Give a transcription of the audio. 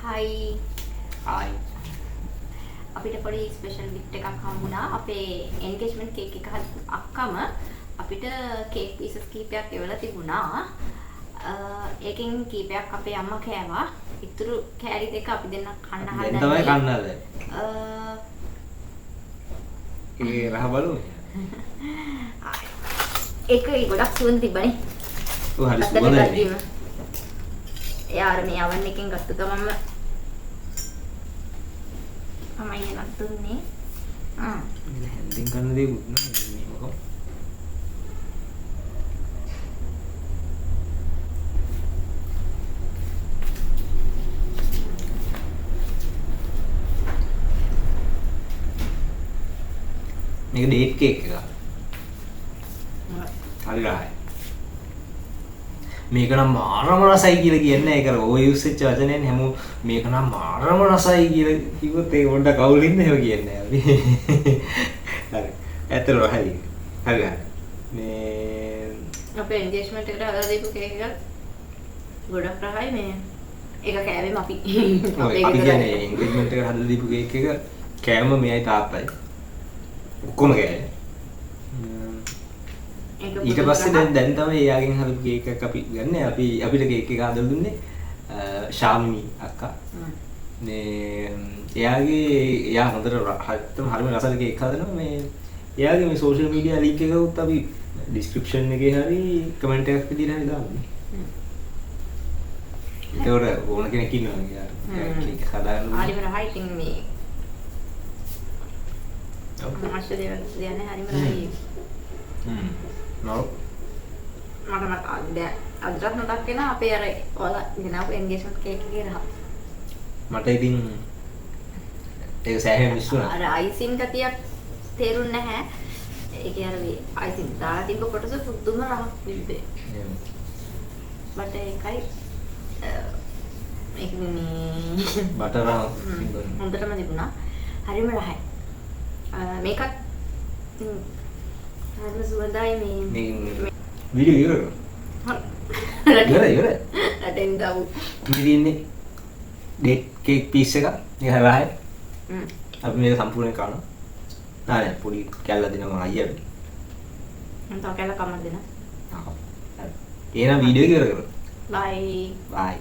Hi. Hi. අපිට පොඩි special gift එකක් හම්බුණා. අපේ එන්ගේජ්මන්ට් කේක් එක හදපු අක්කම අපිට කේක් පීසස් කීපයක් එවලා තිබුණා. ඒකෙන් කීපයක් අපේ අම්මා කෑවා. ඉතුරු කෑලි දෙක අපි දෙන්න කන්න හදන්නේ. දැන් තමයි කන්න හදන්නේ. ඒ රහ බලමු. ඒක ගොඩක් සුවඳ තිබ්බනේ. ඔව් හරි සුවඳයි. යාර මේ oven එකෙන් ගත්ත ගමන්ම මම ඉන්නත් දුන්නේ. හැන්දෙන් කන්න දෙයක් නෑ මේ මොකක්ද? මේක ඩේට් කේක් එකක්. හරි රහයි. මේක නම් මාරම රසයි කියලා කියන්නේ ඒක ඔය යූස් වෙච්ච වචනයෙන් හැමෝම මේක නම් මාරම රසයි කියලා කිව්වොත් ඒක පොඩ්ඩක් අවුලින්ද එහෙම කියන්නේ අපි. හරි. ඇත්තටම හරි. හරි. මේ අපේ එන්ගේජ්මන්ට් එකට හදලා දීපු කේක් එක ගොඩක් රහයි මේ. ඒක කෑවෙම අපි අපි කියන්නේ එන්ගේජ්මන්ට් එකට හදලා දීපු කේක් එක කෑම මෙයයි තාත්තයි. ඔක්කොම කෑවේ. ඊට පස්සේ දැන් තමයි එයාගෙන් හරි කේක් එකක් අපි ගන්න. අපිට කේක් එක හදලා දුන්නේ ශාමිනී අක්කා. එයා හොඳට හරිම රසට කේක් හදනවා. මේ එයාගේ මේ සෝෂල් මීඩියා ලින්ක් එක උත් අපි ඩිස්ක්‍රිප්ෂන් එකේ හරි කමෙන්ට් එකක් විදිහට හරි දාන්න. ඒකට ඕන කෙනෙක් ඉන්නවා කියලා. කේක් හදාගන්න. හරිම රහයි ඉතින් මේ. මාෂ්ටර් දෙන්නේ හරිම රහයි. නෝ මට අදටත් මතක් වෙනවා අපේ අර ඔයාලා ගෙනාවු එන්ගේජ්මන්ට් කේක් එකේ රහ. මට ඉතින් ඒක සෑහෙන මිස් වුණා. අර අයිසින් ගතියක් තේරුන්නේ නැහැ. ඒකේ අර මේ අයිසින් දාලා තිබ්බ කොටස පුදුම රහක් තිබ්බේ. මට ඒකයි ඒක මේ බටර් හොඳටම තිබුණා. හරිම රහයි. මේකත් හරිම සුවඳයි මේ වීඩියෝ ඉවරයි. රටෙන් දාපු මේ තියෙන්නේ ඩේට් කේක් පීස් එක. ඒක හරහයි. අපි මේක සම්පූර්ණයෙන් කනවා. නෑ පොඩි කැල්ල දෙනවා අයියා. මම තව කැල්ල කමක් දෙන්න. එහෙනම් වීඩියෝ එක ඉවර කරමු. බයි. බයි.